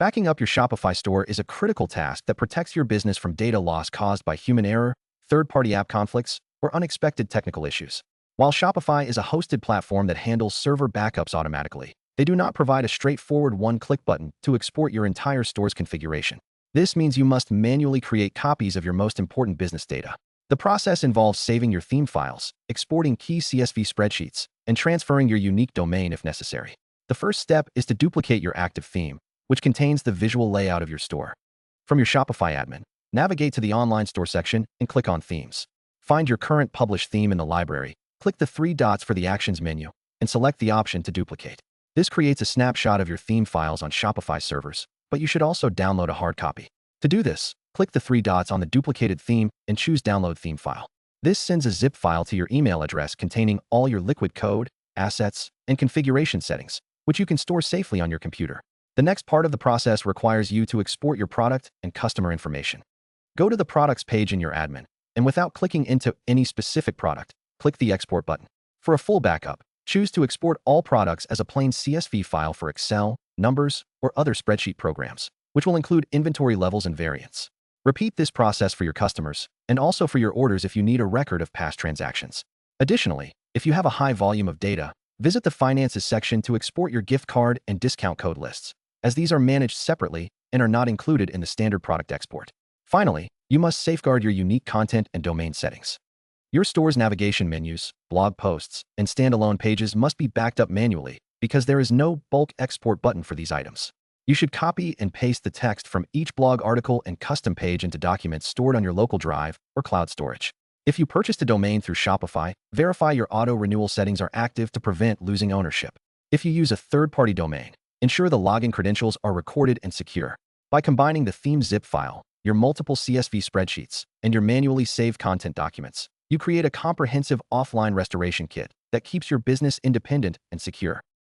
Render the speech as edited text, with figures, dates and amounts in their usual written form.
Backing up your Shopify store is a critical task that protects your business from data loss caused by human error, third-party app conflicts, or unexpected technical issues. While Shopify is a hosted platform that handles server backups automatically, they do not provide a straightforward one-click button to export your entire store's configuration. This means you must manually create copies of your most important business data. The process involves saving your theme files, exporting key CSV spreadsheets, and transferring your unique domain if necessary. The first step is to duplicate your active theme, which contains the visual layout of your store. From your Shopify admin, navigate to the online store section and click on Themes. Find your current published theme in the library, click the three dots for the Actions menu, and select the option to duplicate. This creates a snapshot of your theme files on Shopify servers, but you should also download a hard copy. To do this, click the three dots on the duplicated theme and choose Download Theme File. This sends a zip file to your email address containing all your liquid code, assets, and configuration settings, which you can store safely on your computer. The next part of the process requires you to export your product and customer information. Go to the Products page in your admin, and without clicking into any specific product, click the Export button. For a full backup, choose to export all products as a plain CSV file for Excel, Numbers, or other spreadsheet programs, which will include inventory levels and variants. Repeat this process for your customers, and also for your orders if you need a record of past transactions. Additionally, if you have a high volume of data, visit the Finances section to export your gift card and discount code lists, as these are managed separately and are not included in the standard product export. Finally, you must safeguard your unique content and domain settings. Your store's navigation menus, blog posts, and standalone pages must be backed up manually because there is no bulk export button for these items. You should copy and paste the text from each blog article and custom page into documents stored on your local drive or cloud storage. If you purchased a domain through Shopify, verify your auto-renewal settings are active to prevent losing ownership. If you use a third-party domain, ensure the login credentials are recorded and secure. By combining the theme zip file, your multiple CSV spreadsheets, and your manually saved content documents, you create a comprehensive offline restoration kit that keeps your business independent and secure.